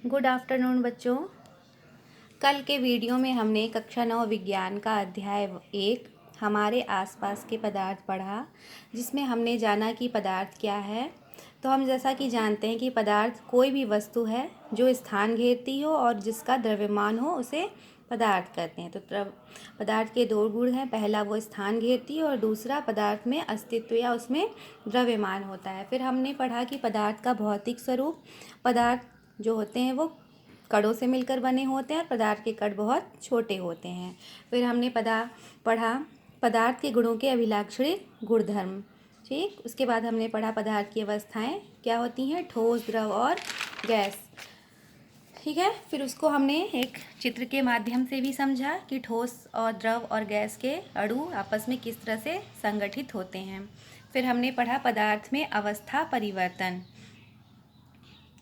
Good afternoon बच्चों। कल के वीडियो में हमने कक्षा 9 विज्ञान का अध्याय 1 हमारे आसपास के पदार्थ पढ़ा, जिसमें हमने जाना कि पदार्थ क्या है। तो हम जैसा कि जानते हैं कि पदार्थ कोई भी वस्तु है जो स्थान घेरती हो और जिसका द्रव्यमान हो, उसे पदार्थ कहते हैं। तो पदार्थ के दो गुण हैं, पहला वो स्थान घेरती है और दूसरा पदार्थ में अस्तित्व या उसमें द्रव्यमान होता है। फिर हमने पढ़ा कि पदार्थ का भौतिक स्वरूप, पदार्थ जो होते हैं वो कणों से मिलकर बने होते हैं और पदार्थ के कण बहुत छोटे होते हैं। फिर हमने पढ़ा पदार्थ के गुणों के अभिलाक्षणिक गुणधर्म। ठीक, उसके बाद हमने पढ़ा पदार्थ की अवस्थाएं क्या होती हैं, ठोस, द्रव और गैस। ठीक है, फिर उसको हमने एक चित्र के माध्यम से भी समझा कि ठोस और द्रव और गैस के अणु आपस में किस तरह से संगठित होते हैं। फिर हमने पढ़ा पदार्थ में अवस्था परिवर्तन।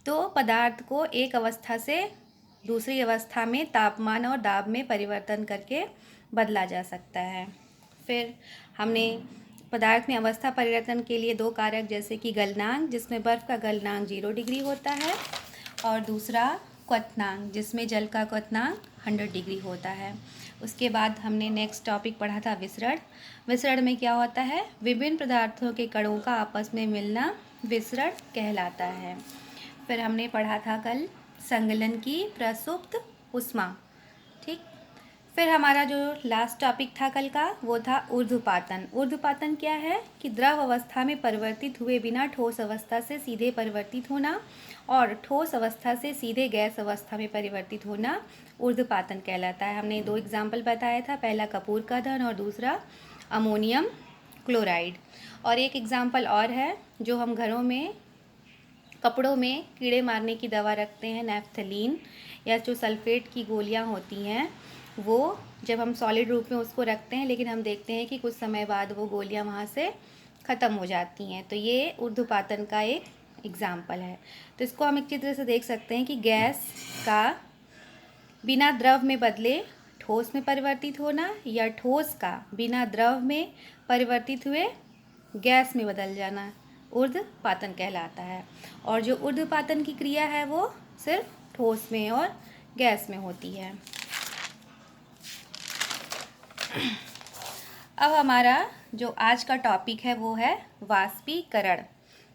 तो पदार्थ को एक अवस्था से दूसरी अवस्था में तापमान और दाब में परिवर्तन करके बदला जा सकता है। फिर हमने पदार्थ में अवस्था परिवर्तन के लिए दो कारक, जैसे कि गलनांक, जिसमें बर्फ़ का गलनांक 0 डिग्री होता है, और दूसरा क्वथनांक, जिसमें जल का क्वथनांक 100 डिग्री होता है। उसके बाद हमने नेक्स्ट टॉपिक पढ़ा था विसरण। विसरण में क्या होता है, विभिन्न पदार्थों के कणों का आपस में मिलना विसरण कहलाता है। फिर हमने पढ़ा था कल संगलन की प्रसुप्त उष्मा। ठीक, फिर हमारा जो लास्ट टॉपिक था कल का वो था ऊर्ध्वपातन। ऊर्ध्वपातन क्या है कि द्रव अवस्था में परिवर्तित हुए बिना ठोस अवस्था से सीधे परिवर्तित होना और ठोस अवस्था से सीधे गैस अवस्था में परिवर्तित होना ऊर्ध्वपातन कहलाता है। हमने दो एग्जाम्पल बताया था, पहला कपूर का धन और दूसरा अमोनियम क्लोराइड। और एक एग्जाम्पल और है जो हम घरों में कपड़ों में कीड़े मारने की दवा रखते हैं, नैप्थलीन, या जो सल्फेट की गोलियां होती हैं, वो जब हम सॉलिड रूप में उसको रखते हैं, लेकिन हम देखते हैं कि कुछ समय बाद वो गोलियां वहाँ से ख़त्म हो जाती हैं। तो ये ऊर्ध्वपातन का एक एग्जाम्पल है। तो इसको हम एक चित्र से देख सकते हैं कि गैस का बिना द्रव में बदले ठोस में परिवर्तित होना, या ठोस का बिना द्रव में परिवर्तित हुए गैस में बदल जाना ऊर्ध्वपातन कहलाता है। और जो ऊर्ध्वपातन की क्रिया है वो सिर्फ ठोस में और गैस में होती है। अब हमारा जो आज का टॉपिक है वो है वाष्पीकरण।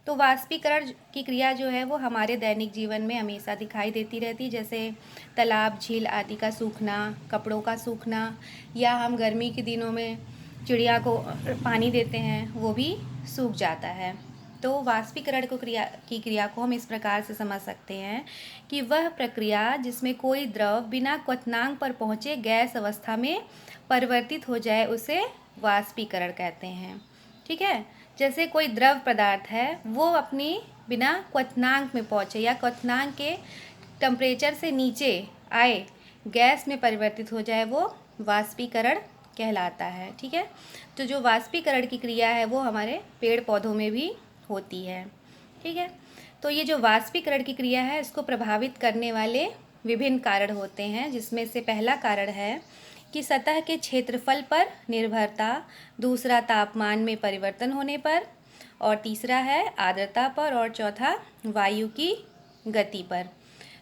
तो वाष्पीकरण की क्रिया जो है वो हमारे दैनिक जीवन में हमेशा दिखाई देती रहती है, जैसे तालाब, झील आदि का सूखना, कपड़ों का सूखना, या हम गर्मी के दिनों में चिड़िया को पानी देते हैं, वो भी सूख जाता है। तो वाष्पीकरण की क्रिया को हम इस प्रकार से समझ सकते हैं कि वह प्रक्रिया जिसमें कोई द्रव बिना क्वथनांक पर पहुँचे गैस अवस्था में परिवर्तित हो जाए उसे वाष्पीकरण कहते हैं। ठीक है, जैसे कोई द्रव पदार्थ है वो अपनी बिना क्वथनांक में पहुँचे या क्वथनांक के टेम्परेचर से नीचे आए गैस में परिवर्तित हो जाए, वो वाष्पीकरण कहलाता है। ठीक है, तो जो वाष्पीकरण की क्रिया है वो हमारे पेड़ पौधों में भी होती है। ठीक है, तो ये जो वाष्पीकरण की क्रिया है इसको प्रभावित करने वाले विभिन्न कारण होते हैं, जिसमें से पहला कारण है कि सतह के क्षेत्रफल पर निर्भरता, दूसरा तापमान में परिवर्तन होने पर, और तीसरा है आर्द्रता पर, और चौथा वायु की गति पर।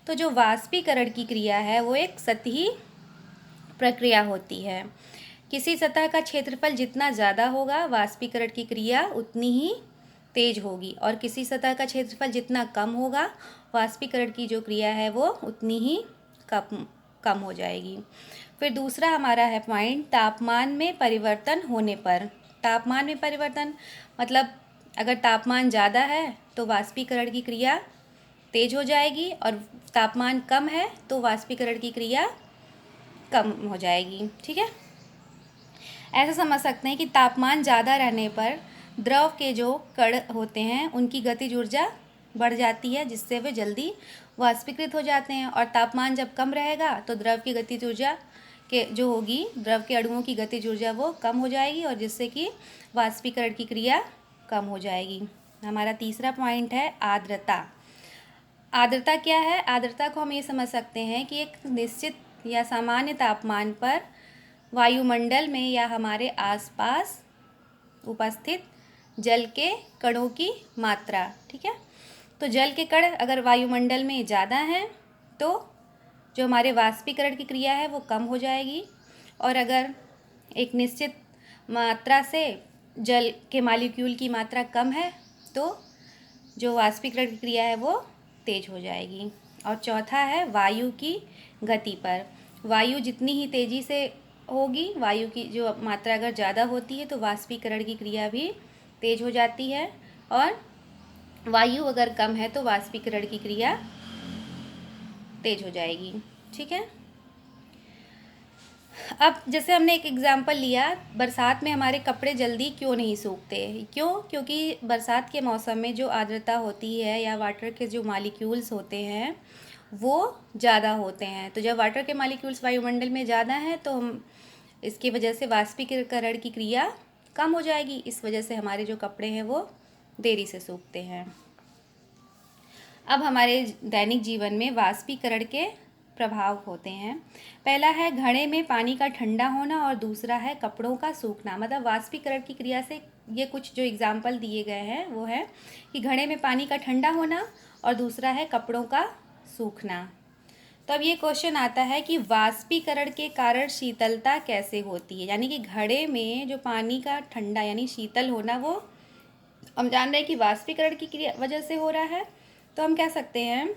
तो जो वाष्पीकरण की क्रिया है वो एक सतही प्रक्रिया होती है। किसी सतह का क्षेत्रफल जितना ज़्यादा होगा वाष्पीकरण की क्रिया उतनी ही तेज होगी, और किसी सतह का क्षेत्रफल जितना कम होगा वाष्पीकरण की जो क्रिया है वो उतनी ही कम हो जाएगी। फिर दूसरा हमारा है पॉइंट तापमान में परिवर्तन होने पर। तापमान में परिवर्तन मतलब अगर तापमान ज़्यादा है तो वाष्पीकरण की क्रिया तेज हो जाएगी, और तापमान कम है तो वाष्पीकरण की क्रिया कम हो जाएगी। ठीक है, ऐसा समझ सकते हैं कि तापमान ज़्यादा रहने पर द्रव के जो कण होते हैं उनकी गतिज ऊर्जा बढ़ जाती है, जिससे वे जल्दी वाष्पीकृत हो जाते हैं, और तापमान जब कम रहेगा तो द्रव की गतिज ऊर्जा के जो होगी, द्रव के अणुओं की गतिज ऊर्जा वो कम हो जाएगी, और जिससे कि वाष्पीकरण की क्रिया कम हो जाएगी। हमारा तीसरा पॉइंट है आर्द्रता। आर्द्रता क्या है? आर्द्रता को हम ये समझ सकते हैं कि एक निश्चित या सामान्य तापमान पर वायुमंडल में या हमारे आसपास उपस्थित जल के कणों की मात्रा। ठीक है, तो जल के कण अगर वायुमंडल में ज़्यादा हैं तो जो हमारे वाष्पीकरण की क्रिया है वो कम हो जाएगी, और अगर एक निश्चित मात्रा से जल के मॉलिक्यूल की मात्रा कम है तो जो वाष्पीकरण की क्रिया है वो तेज हो जाएगी। और चौथा है वायु की गति पर। वायु जितनी ही तेज़ी से होगी, वायु की जो मात्रा अगर ज़्यादा होती है तो वाष्पीकरण की क्रिया भी तेज हो जाती है, और वायु अगर कम है तो वाष्पीकरण की क्रिया तेज हो जाएगी। ठीक है। अब जैसे हमने एक एग्जाम्पल लिया, बरसात में हमारे कपड़े जल्दी क्यों नहीं सूखते? क्योंकि बरसात के मौसम में जो आर्द्रता होती है या वाटर के जो मॉलिक्यूल्स होते हैं वो ज़्यादा होते हैं। तो जब वाटर के मॉलिक्यूल्स वायुमंडल में ज़्यादा हैं तो हम इसकी वजह से वाष्पीकरण की क्रिया कम हो जाएगी। इस वजह से हमारे जो कपड़े हैं वो देरी से सूखते हैं। अब हमारे दैनिक जीवन में वाष्पीकरण के प्रभाव होते हैं। पहला है घड़े में पानी का ठंडा होना, और दूसरा है कपड़ों का सूखना। मतलब वाष्पीकरण की क्रिया से ये कुछ जो एग्जाम्पल दिए गए हैं वो है कि घड़े में पानी का ठंडा होना और दूसरा है कपड़ों का सूखना। तो अब ये क्वेश्चन आता है कि वाष्पीकरण के कारण शीतलता कैसे होती है? यानी कि घड़े में जो पानी का ठंडा यानी शीतल होना वो हम जान रहे हैं कि वाष्पीकरण की क्रिया वजह से हो रहा है। तो हम कह सकते हैं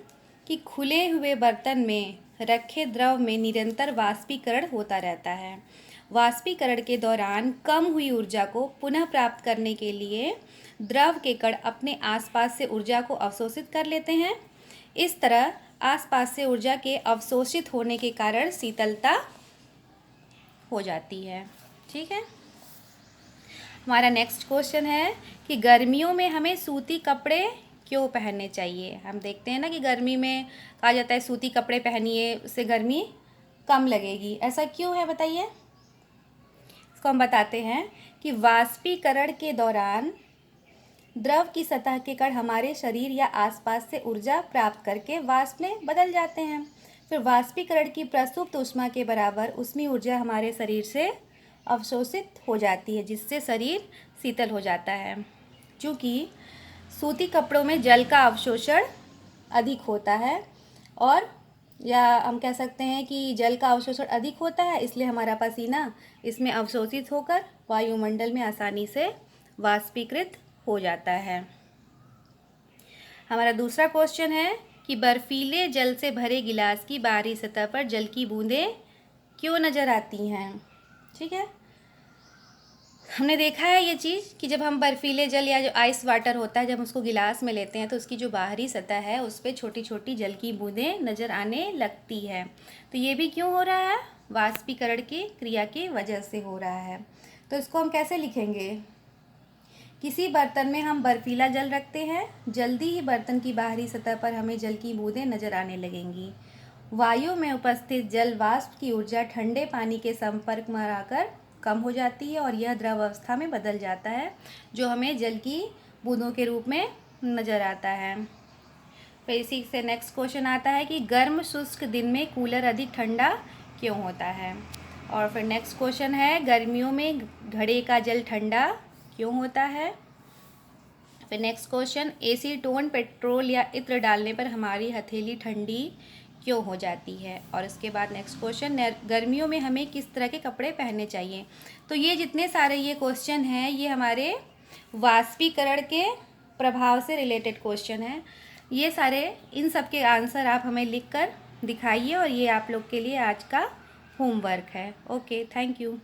कि खुले हुए बर्तन में रखे द्रव में निरंतर वाष्पीकरण होता रहता है। वाष्पीकरण के दौरान कम हुई ऊर्जा को पुनः प्राप्त करने के लिए द्रव के कण अपने आसपास से ऊर्जा को अवशोषित कर लेते हैं। इस तरह आसपास से ऊर्जा के अवशोषित होने के कारण शीतलता हो जाती है। ठीक है। हमारा नेक्स्ट क्वेश्चन है कि गर्मियों में हमें सूती कपड़े क्यों पहनने चाहिए? हम देखते हैं ना कि गर्मी में कहा जाता है सूती कपड़े पहनिए, उससे गर्मी कम लगेगी। ऐसा क्यों है बताइए? इसको हम बताते हैं कि वाष्पीकरण के दौरान द्रव की सतह के कण हमारे शरीर या आसपास से ऊर्जा प्राप्त करके वाष्प में बदल जाते हैं। फिर वाष्पीकरण की प्रसुप्त ऊष्मा के बराबर ऊष्मीय ऊर्जा हमारे शरीर से अवशोषित हो जाती है, जिससे शरीर शीतल हो जाता है। चूँकि सूती कपड़ों में जल का अवशोषण अधिक होता है, और या हम कह सकते हैं कि जल का अवशोषण अधिक होता है, इसलिए हमारा पसीना इसमें अवशोषित होकर वायुमंडल में आसानी से वाष्पीकृत हो जाता है। हमारा दूसरा क्वेश्चन है कि बर्फीले जल से भरे गिलास की बाहरी सतह पर जल की बूंदें क्यों नज़र आती हैं? ठीक है। हमने देखा है ये चीज़ कि जब हम बर्फीले जल या जो आइस वाटर होता है, जब उसको गिलास में लेते हैं तो उसकी जो बाहरी सतह है उस पर छोटी छोटी जल की बूंदें नज़र आने लगती है। तो ये भी क्यों हो रहा है? वाष्पीकरण की क्रिया की वजह से हो रहा है। तो इसको हम कैसे लिखेंगे? किसी बर्तन में हम बर्फीला जल रखते हैं, जल्दी ही बर्तन की बाहरी सतह पर हमें जल की बूंदें नज़र आने लगेंगी। वायु में उपस्थित जल वाष्प की ऊर्जा ठंडे पानी के संपर्क में आकर कम हो जाती है और यह द्रव अवस्था में बदल जाता है, जो हमें जल की बूंदों के रूप में नज़र आता है। फिर इसी से नेक्स्ट क्वेश्चन आता है कि गर्म शुष्क दिन में कूलर अधिक ठंडा क्यों होता है? और फिर नेक्स्ट क्वेश्चन है गर्मियों में घड़े का जल ठंडा क्यों होता है? फिर नेक्स्ट क्वेश्चन एसीटोन पेट्रोल या इत्र डालने पर हमारी हथेली ठंडी क्यों हो जाती है? और इसके बाद नेक्स्ट क्वेश्चन गर्मियों में हमें किस तरह के कपड़े पहनने चाहिए? तो ये जितने सारे ये क्वेश्चन हैं ये हमारे वाष्पीकरण के प्रभाव से रिलेटेड क्वेश्चन हैं। ये सारे इन सब के आंसर आप हमें लिख कर दिखाइए, और ये आप लोग के लिए आज का होमवर्क है। Okay, thank you.